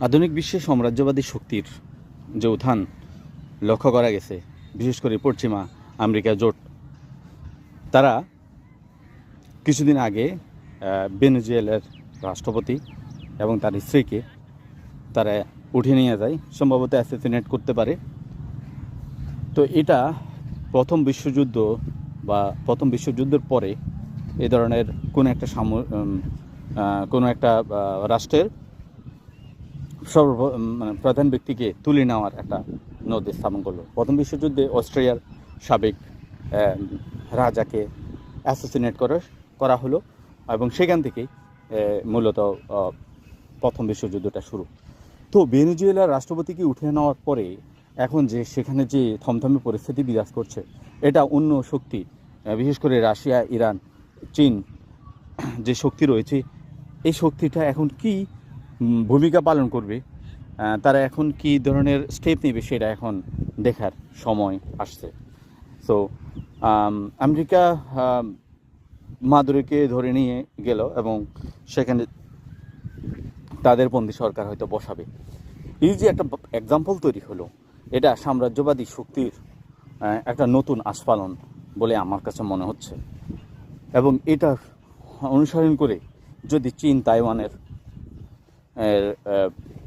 আধুনিক বিশ্বে সাম্রাজ্যবাদী শক্তির যে উত্থান লক্ষ্য করা গেছে, বিশেষ করে পশ্চিমা আমেরিকা জোট, তারা কিছুদিন আগে ভেনেজুয়েলার রাষ্ট্রপতি এবং তার স্ত্রীকে তারা উঠিয়ে নিয়ে যায়, সম্ভবত অ্যাসাসিনেট করতে পারে। তো এটা প্রথম বিশ্বযুদ্ধের পরে এ ধরনের কোনো একটা রাষ্ট্রের প্রধান ব্যক্তিকে তুলে নেওয়ার একটা নজির স্থাপন করলো। প্রথম বিশ্বযুদ্ধে অস্ট্রিয়ার সাবেক রাজাকে অ্যাসাসিনেট করা হলো এবং সেখান থেকেই মূলত প্রথম বিশ্বযুদ্ধটা শুরু। তো ভেনেজুয়েলার রাষ্ট্রপতিকে উঠে নেওয়ার পরে এখন যে সেখানে যে থমথমে পরিস্থিতি বিরাজ করছে, এটা অন্য শক্তি, বিশেষ করে রাশিয়া, ইরান, চীন যে শক্তি রয়েছে, এই শক্তিটা এখন কি ভূমিকা পালন করবে, তারা এখন কি ধরনের স্টেপ নেবে, সেটা এখন দেখার সময় আসছে। সো আমেরিকা মাদুরোকে ধরে নিয়ে গেল এবং সেখানে তাদের বন্দি সরকার হয়তো বসাবে। এই যে একটা এক্সাম্পল তৈরি হলো, এটা সাম্রাজ্যবাদী শক্তির একটা নতুন আস্ফালন বলে আমার কাছে মনে হচ্ছে। এবং এটা অনুসরণ করে যদি চীন তাইওয়ানের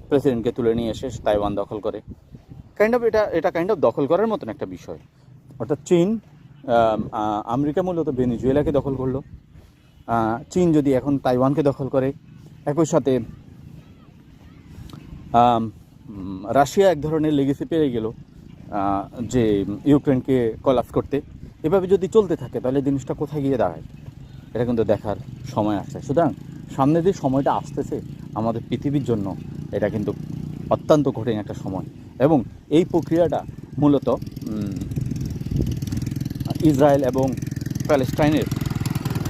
প্রেসিডেন্টকে তুলে নিয়ে এসে তাইওয়ান দখল করে, এটা কাইন্ড অফ দখল করার মতন একটা বিষয়। অর্থাৎ চীন, আমেরিকা মূলত ভেনেজুয়েলাকে দখল করলো, চীন যদি এখন তাইওয়ানকে দখল করে, একই সাথে রাশিয়া এক ধরনের লেগেসি পেয়ে গেল যে ইউক্রেনকে কলাপস করতে। এভাবে যদি চলতে থাকে তাহলে জিনিসটা কোথায় গিয়ে দাঁড়ায়, এটা কিন্তু দেখার সময় আসছে। সুতরাং সামনে যে সময়টা আসতেছে আমাদের পৃথিবীর জন্য, এটা কিন্তু অত্যন্ত কঠিন একটা সময়। এবং এই প্রক্রিয়াটা মূলত ইসরায়েল এবং প্যালেস্টাইনের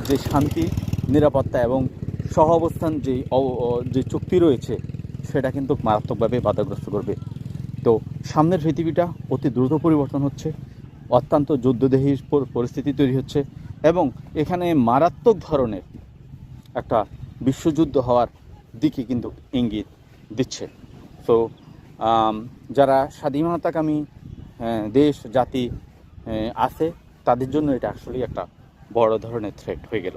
যে শান্তি, নিরাপত্তা এবং সহ অবস্থান যে চুক্তি রয়েছে, সেটা কিন্তু মারাত্মকভাবে বাধাগ্রস্ত করবে। তো সামনের পৃথিবীটা অতি দ্রুত পরিবর্তন হচ্ছে, অত্যন্ত যুদ্ধদেহী পরিস্থিতি তৈরি হচ্ছে এবং এখানে মারাত্মক ধরনের একটা বিশ্বযুদ্ধ হওয়ার দিকে কিন্তু ইঙ্গিত দিচ্ছে। তো যারা স্বাধীনতাকামী দেশ জাতি আছে, তাদের জন্য এটা আসলেই একটা বড় ধরনের থ্রেট হয়ে গেল।